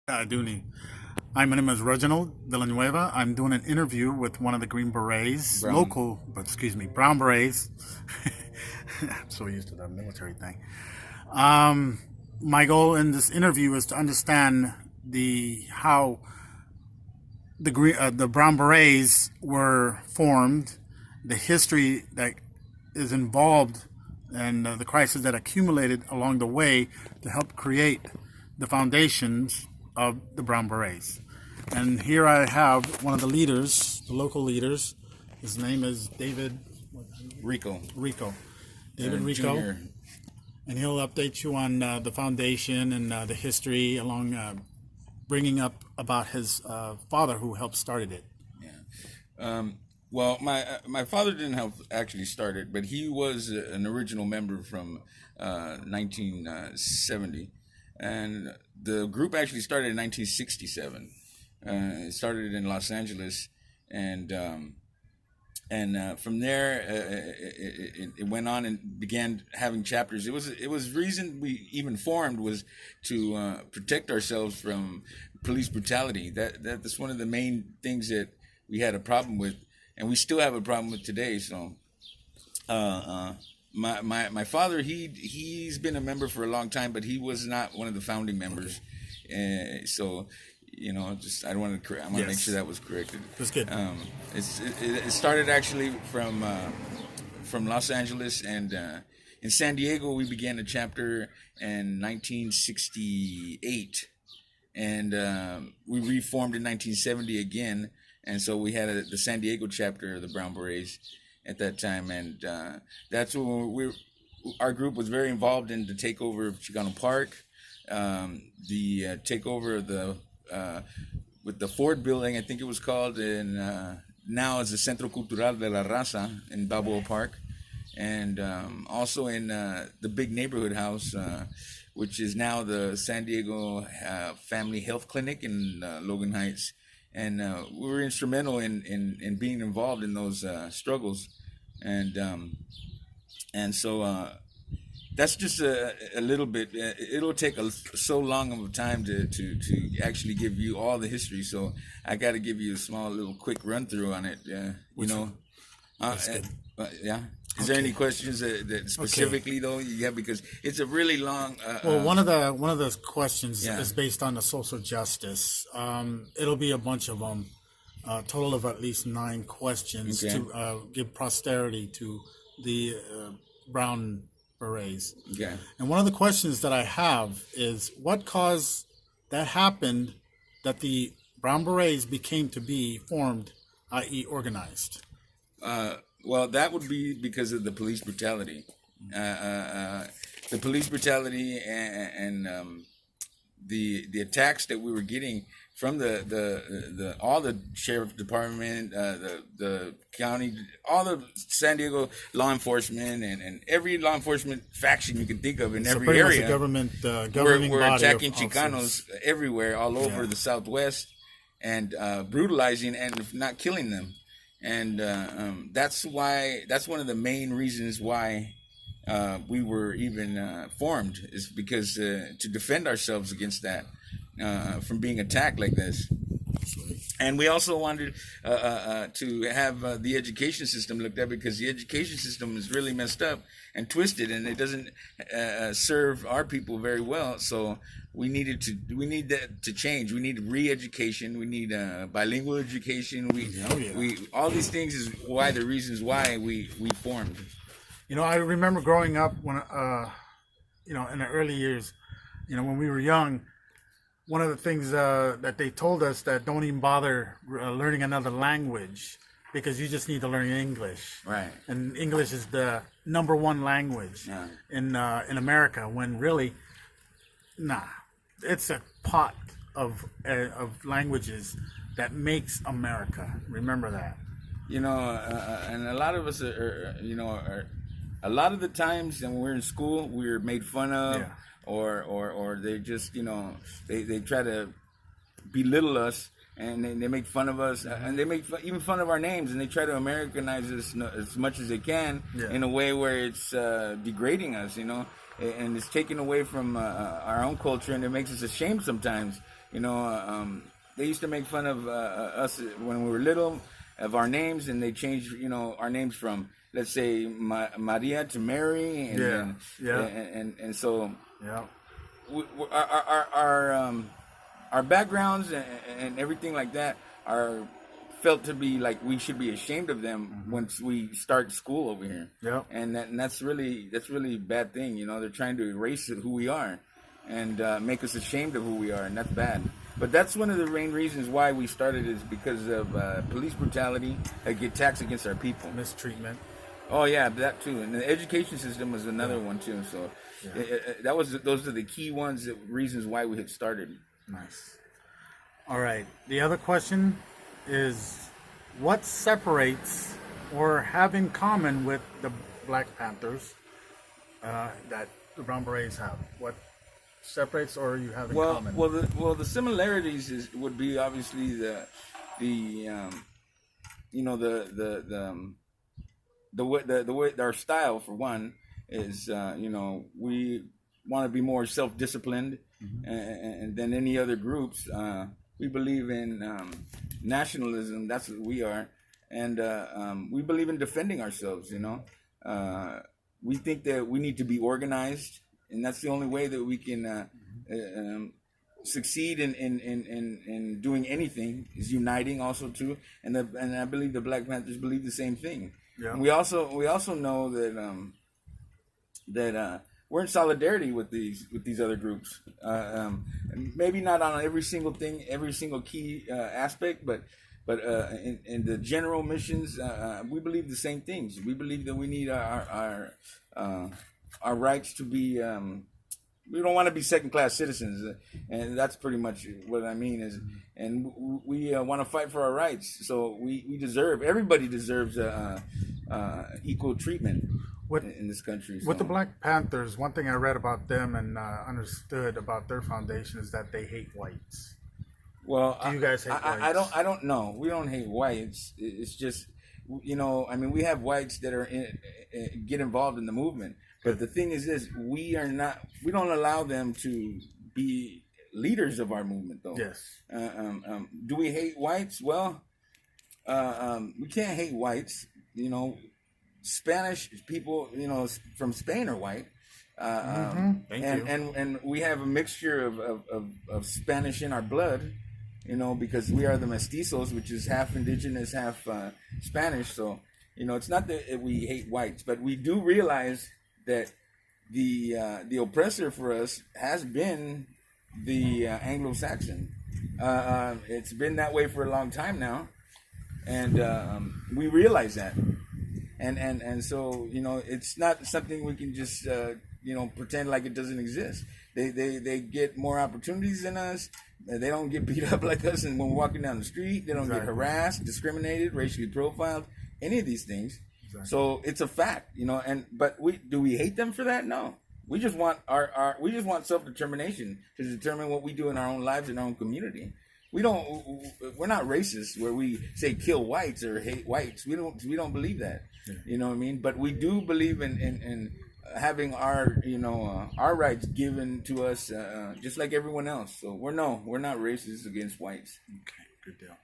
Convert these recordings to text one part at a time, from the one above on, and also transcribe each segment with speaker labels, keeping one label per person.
Speaker 1: Dooney. Hi, my name is Reginald Villanueva. I'm doing an interview with one of the Green Berets,
Speaker 2: Brown.
Speaker 1: Brown Berets. I'm so used to that military thing. Um, my goal in this interview is to understand how the Brown Berets were formed, the history that is involved, and the crisis that accumulated along the way to help create the foundations of the Brown Berets. And here I have one of the leaders, the local leaders. His name is David
Speaker 2: Rico.
Speaker 1: David Rico.
Speaker 2: Junior.
Speaker 1: And he'll update you on the foundation and the history, along bringing up about his father who helped started it.
Speaker 2: Yeah. Well, my father didn't help actually start it, but he was an original member from 1970, and the group actually started in 1967. It started in Los Angeles, and from there it went on and began having chapters. It was reason we even formed was to protect ourselves from police brutality. That's one of the main things that we had a problem with, and we still have a problem with today. So my father, he's been a member for a long time, but he was not one of the founding members. Okay. So just I want to make sure that was corrected.
Speaker 1: That's good.
Speaker 2: It started actually from Los Angeles, and in San Diego we began a chapter in 1968, and we reformed in 1970 again, and so we had the San Diego chapter of the Brown Berets at that time, and that's when our group was very involved in the takeover of Chicano Park, the takeover of the with the Ford building, I think it was called, and now it's the Centro Cultural de la Raza in Balboa Park, and also in the big neighborhood house, which is now the San Diego Family Health Clinic in Logan Heights, and we were instrumental in being involved in those struggles, and so that's just a little bit. It'll take so long of a time to actually give you all the history. So I got to give you a small little quick run through on it.
Speaker 1: That's good.
Speaker 2: Yeah. Is there any questions that specifically though? Yeah, because it's a really long.
Speaker 1: Well, one of the questions is based on the social justice. It'll be a bunch of them. A total of at least 9 questions to give posterity to the Brown Berets.
Speaker 2: Okay.
Speaker 1: And one of the questions that I have is what caused that happened that the Brown Berets became to be formed, i.e. organized?
Speaker 2: Well, that would be because of the police brutality. The police brutality and the attacks that we were getting from the all the sheriff department, the county, all the San Diego law enforcement, and every law enforcement faction you can think of in every area. We're attacking Chicanos everywhere, all over the Southwest, and brutalizing and not killing them. And that's one of the main reasons why we were even formed, is because to defend ourselves against that, from being attacked like this. And we also wanted to have the education system looked at, because the education system is really messed up and twisted, and it doesn't serve our people very well. So we need that to change. We need re-education. We need bilingual education. We all these things is the reasons why we formed.
Speaker 1: I remember growing up when in the early years, when we were young. One of the things that they told us, that don't even bother learning another language, because you just need to learn English.
Speaker 2: Right.
Speaker 1: And English is the number one language in America, when really, it's a pot of languages that makes America. Remember that.
Speaker 2: And a lot of us are a lot of the times when we're in school, we're made fun of. Yeah. Or they just they try to belittle us, and they make fun of us, and they make even fun of our names, and they try to Americanize us as much as they can in a way where it's degrading us, and it's taken away from our own culture, and it makes us ashamed sometimes They used to make fun of us when we were little of our names, and they changed, our names from, let's say, Maria to Mary, and so
Speaker 1: Yeah.
Speaker 2: Our backgrounds and everything like that are felt to be like we should be ashamed of them once we start school over here.
Speaker 1: Yeah.
Speaker 2: And that's really a bad thing. They're trying to erase who we are and make us ashamed of who we are, and that's bad. But that's one of the main reasons why we started, is because of police brutality, attacks against our people,
Speaker 1: Mistreatment.
Speaker 2: Oh yeah, that too, and the education system was another one too. So those are the key reasons why we had started.
Speaker 1: Nice. All right. The other question is, what separates or have in common with the Black Panthers that the Brown Berets have? What separates or you have in common?
Speaker 2: The similarities would be obviously the way our style, for one, is we want to be more self-disciplined and than any other groups. We believe in nationalism. That's what we are, and we believe in defending ourselves. We think that we need to be organized, and that's the only way that we can succeed in doing anything, is uniting also too. And I believe the Black Panthers believe the same thing.
Speaker 1: Yeah.
Speaker 2: And we also know that we're in solidarity with these other groups. Maybe not on every single thing, every single key aspect, but in the general missions, we believe the same things. We believe that we need our rights to be. We don't want to be second-class citizens, and that's pretty much what I mean. And we want to fight for our rights. So everybody deserves equal treatment in this country.
Speaker 1: With the Black Panthers, one thing I read about them and understood about their foundation is that they hate whites.
Speaker 2: Well,
Speaker 1: do you guys hate whites?
Speaker 2: I don't know. We don't hate whites. It's just, we have whites that are get involved in the movement. But the thing is this: we don't allow them to be leaders of our movement, though.
Speaker 1: Yes.
Speaker 2: Do we hate whites? Well, we can't hate whites. Spanish people, from Spain are white. And we have a mixture of Spanish in our blood, because we are the mestizos, which is half indigenous, half Spanish. So, it's not that we hate whites, but we do realize that the oppressor for us has been the Anglo-Saxon. It's been that way for a long time now, and we realize that. And so it's not something we can just pretend like it doesn't exist. They get more opportunities than us. They don't get beat up like us, and when we're walking down the street, they don't get harassed, discriminated, racially profiled, any of these things. Exactly. So it's a fact, but do we hate them for that? No. We just want we just want self-determination to determine what we do in our own lives, in our own community. We're not racist where we say kill whites or hate whites. We don't believe that. Yeah. You know what I mean? But we do believe in having our rights given to us just like everyone else. So we're not racist against whites.
Speaker 1: Okay, good deal.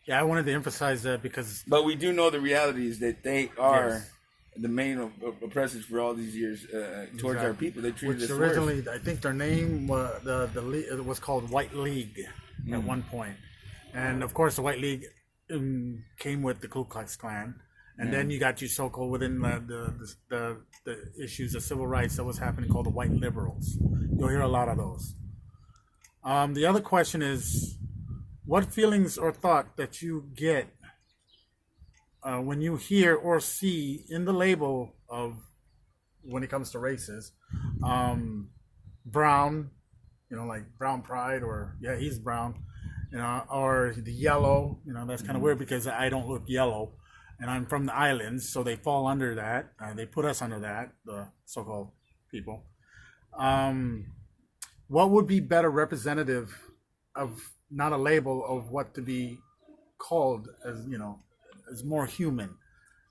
Speaker 1: Yeah, I wanted to emphasize that because... But
Speaker 2: we do know the reality is that they are the main oppressors for all these years towards our people. They treated us
Speaker 1: originally,
Speaker 2: worse.
Speaker 1: I think their name was, it was called White League at one point. And of course, the White League came with the Ku Klux Klan. And then you got your so-called within the issues of civil rights that was happening called the white liberals. You'll hear a lot of those. The other question is, what feelings or thought that you get when you hear or see in the label of, when it comes to races, brown, like brown pride, or he's brown, or the yellow, that's kind of weird because I don't look yellow and I'm from the islands, so they fall under that. They put us under that, the so-called people. What would be better representative of, not a label of what to be called as, as more human,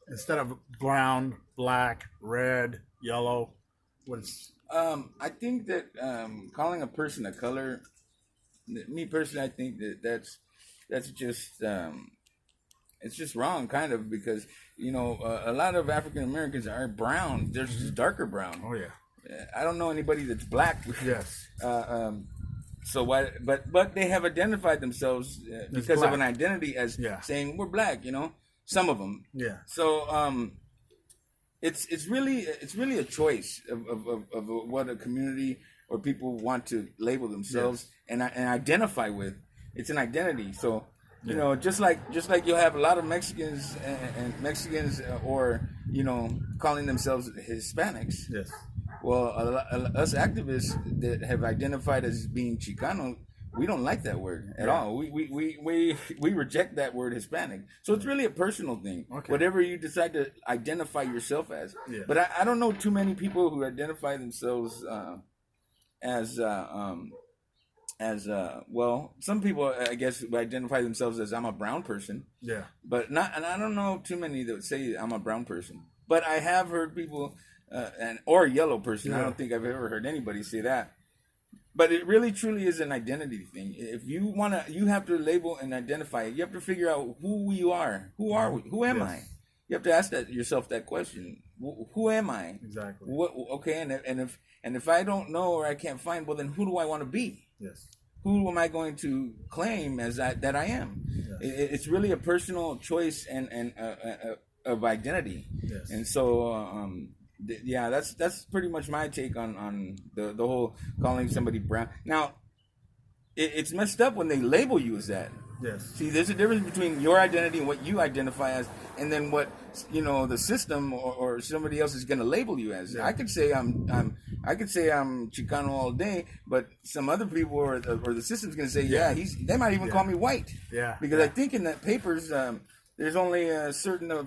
Speaker 1: instead of brown, black, red, yellow? I
Speaker 2: think that calling a person of color me personally, I think that's just it's just wrong, kind of, because a lot of African Americans are brown. They're just darker brown.
Speaker 1: Oh yeah.
Speaker 2: I don't know anybody that's black.
Speaker 1: Yes.
Speaker 2: So why? But they have identified themselves because of an identity as saying we're black. Some of them.
Speaker 1: Yeah.
Speaker 2: So it's really a choice of what a community or people want to label themselves and identify with. It's an identity. So just like you'll have a lot of Mexicans and Mexicans or calling themselves Hispanics.
Speaker 1: Yes.
Speaker 2: Well, us activists that have identified as being Chicano, we don't like that word at all. We reject that word Hispanic. So it's really a personal thing. Okay. Whatever you decide to identify yourself as. Yeah. But I don't know too many people who identify themselves as well. Some people, I guess, identify themselves as I'm a brown person. Yeah. But and I don't know too many that say I'm a brown person. But I have heard people. Or a yellow person. Yeah. I don't think I've ever heard anybody say that. But it really truly is an identity thing. If you you have to label and identify it. You have to figure out who you are. Who are we? Who am I? You have to ask yourself that question. Who am I? Exactly. Okay, and if I don't know or I can't find, well, then who do I want to be? Yes. Who am I going to claim as that I am? Yes. It's really a personal choice and of identity. Yes. And so. That's pretty much my take on the whole calling somebody brown. Now, it's messed up when they label you as that. Yes. See, there's a difference between your identity and what you identify as, and then what the system or somebody else is going to label you as. Yeah. I could say I'm Chicano all day, but some other people or the system's going to say, they might even call me white. Yeah. Because I think in the papers. There's only a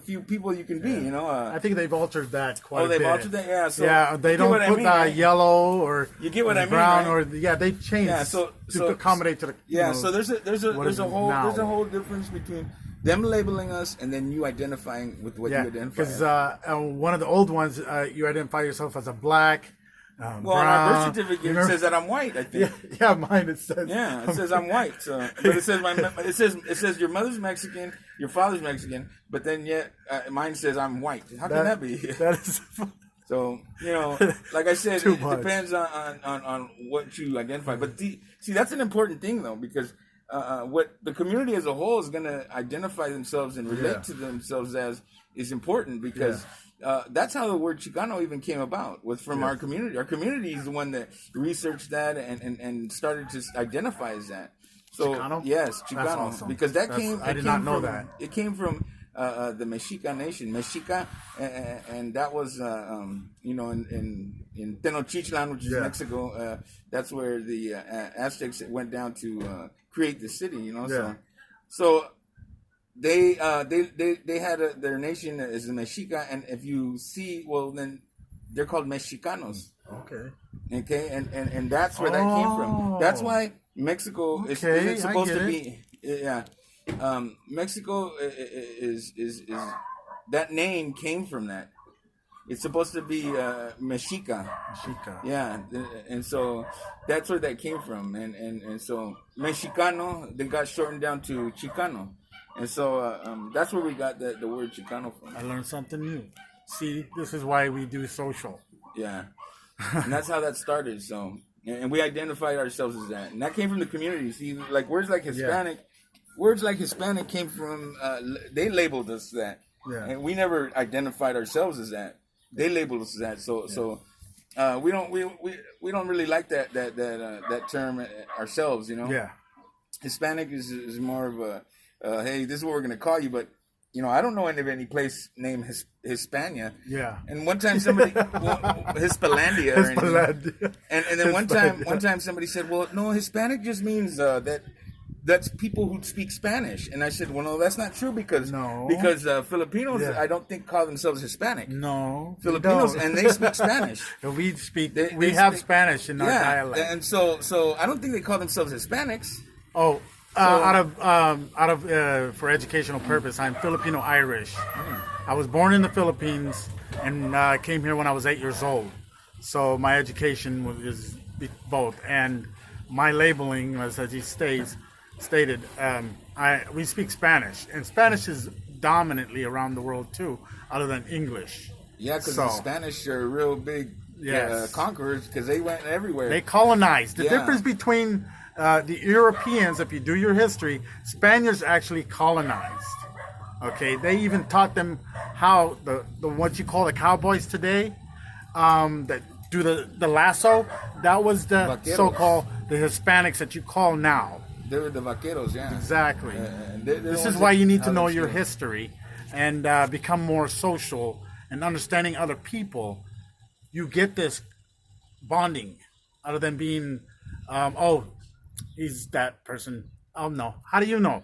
Speaker 2: few people you can be,
Speaker 1: I think they've altered that quite a bit.
Speaker 2: Oh, they've altered that, yeah. So
Speaker 1: they don't put yellow or
Speaker 2: you get what I mean,
Speaker 1: brown
Speaker 2: right?
Speaker 1: they've changed to accommodate to the
Speaker 2: So there's a whole difference between them labeling us and then you identifying with what you identify.
Speaker 1: Because one of the old ones, you identify yourself as a black.
Speaker 2: Well, brown. On our birth certificate, it says that I'm white. I think.
Speaker 1: Yeah, mine it says.
Speaker 2: Yeah, it says I'm white. So, but it says your mother's Mexican, your father's Mexican, but then mine says I'm white. How can that be? That is. So like I said, it depends on what you identify. But see, that's an important thing though, because what the community as a whole is going to identify themselves and relate to themselves as is important because. That's how the word Chicano even came about, was from our community. Our community is the one that researched that and started to identify as that. So
Speaker 1: Chicano?
Speaker 2: Yes, Chicano. That's awesome. Because
Speaker 1: I did not know that.
Speaker 2: It came from the Mexica nation, Mexica, and that was in Tenochtitlan, which is Mexico. That's where the Aztecs went down to create the city. So. They had their nation is the Mexica, and if you see, well, then they're called Mexicanos. Okay, and that's where that came from. That's why Mexico is supposed to be. Yeah, Mexico is that name came from that. It's supposed to be Mexica. Yeah, and so that's where that came from, and so Mexicano they got shortened down to Chicano. And so that's where we got the word Chicano from.
Speaker 1: I learned something new. See, this is why we do social.
Speaker 2: Yeah. And that's how that started. So, and we identified ourselves as that. And that came from the community. See, like words like Hispanic came from, they labeled us that. Yeah. And we never identified ourselves as that. They labeled us as that. So we don't really like that term ourselves,
Speaker 1: Yeah.
Speaker 2: Hispanic is more of a, hey, this is what we're going to call you, but, I don't know of any place named Hispania. Yeah. And one time somebody, Hispalandia. And then one time somebody said, well, no, Hispanic just means that's people who speak Spanish. And I said, well, no, that's not true because Filipinos, I don't think call themselves Hispanic.
Speaker 1: No.
Speaker 2: Filipinos, and they speak Spanish.
Speaker 1: We have Spanish in our dialect.
Speaker 2: And so I don't think they call themselves Hispanics.
Speaker 1: Oh, out of for educational purpose, I'm Filipino Irish. I was born in the Philippines and came here when I was 8 years old. So my education is both. And my labeling was, as he stated, we speak Spanish, and Spanish is dominantly around the world too, other than English.
Speaker 2: Yeah, because the Spanish are real big conquerors because they went everywhere.
Speaker 1: They colonized. The difference between the Europeans, if you do your history, Spaniards actually colonized. Okay, they even taught them how the what you call the cowboys today, that do the lasso. That was the
Speaker 2: Vaqueros.
Speaker 1: So-called the Hispanics that you call now.
Speaker 2: They were the vaqueros, yeah.
Speaker 1: Exactly.
Speaker 2: They're
Speaker 1: This is why you need to know your history and become more social and understanding other people. You get this bonding other than being, he's that person. Oh, no. How do you know?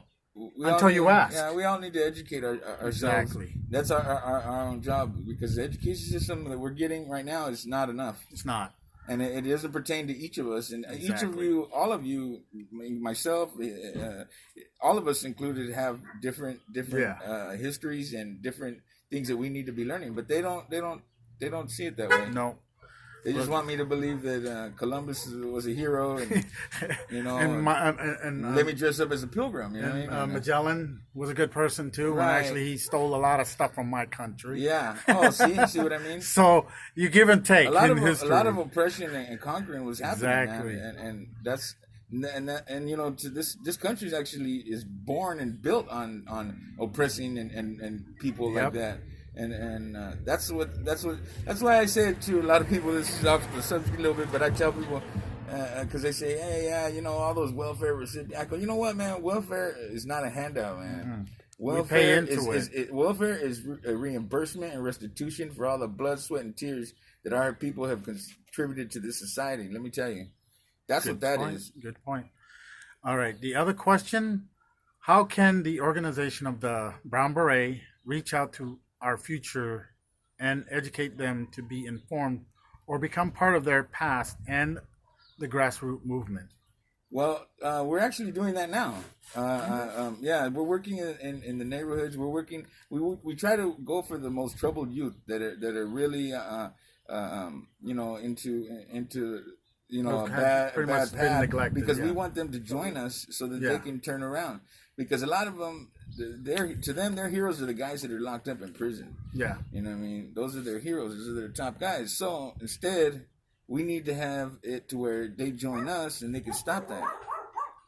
Speaker 1: Until you ask.
Speaker 2: Yeah, we all need to educate ourselves.
Speaker 1: Exactly.
Speaker 2: That's our own job, because the education system that we're getting right now is not enough.
Speaker 1: It's not.
Speaker 2: And it doesn't pertain to each of us. And
Speaker 1: Exactly.
Speaker 2: each of you, all of you, myself, all of us included, have different histories and different things that we need to be learning. But they don't see it that way.
Speaker 1: No.
Speaker 2: They just want me to believe that Columbus was a hero, and and let me dress up as a pilgrim. You know what I mean?
Speaker 1: Magellan was a good person too. Right. And actually, he stole a lot of stuff from my country.
Speaker 2: Yeah. Oh, see what I mean?
Speaker 1: So you give and take.
Speaker 2: A lot of oppression and conquering was happening.
Speaker 1: Exactly.
Speaker 2: And that's and you know, to this country actually is born and built on oppressing and people like that. And that's why I say it to a lot of people. This is off the subject a little bit, but I tell people, because they say, hey, yeah, you know, all those welfare recipients. I go, you know what, man? Welfare is not a handout, man. Mm-hmm. Welfare is a reimbursement and restitution for all the blood, sweat, and tears that our people have contributed to this society. Let me tell you, that's what that is.
Speaker 1: Good point. All right. The other question: how can the organization of the Brown Beret reach out to our future and educate them to be informed or become part of their past and the grassroots movement?
Speaker 2: Well, we're actually doing that now. We're working in the neighborhoods. We're working. We try to go for the most troubled youth that are really, into a bad path, because we want them to join us so that they can turn around. Because a lot of them, their heroes are the guys that are locked up in prison. Yeah, you know what I mean. Those are their heroes. Those are their top guys. So instead, we need to have it to where they join us and they can stop that.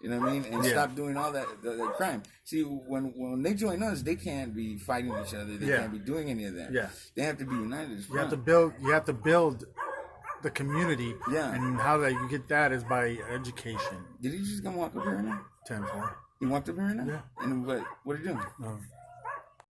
Speaker 2: You know what I mean? And stop doing all that crime. See, when they join us, they can't be fighting each other. They can't be doing any of that. Yeah, they have to be united.
Speaker 1: You have to build the community. Yeah, and how that you get that is by education.
Speaker 2: Did he just come walk up here right now?
Speaker 1: 10-4.
Speaker 2: You walked up here right now?
Speaker 1: Yeah.
Speaker 2: And what are you doing?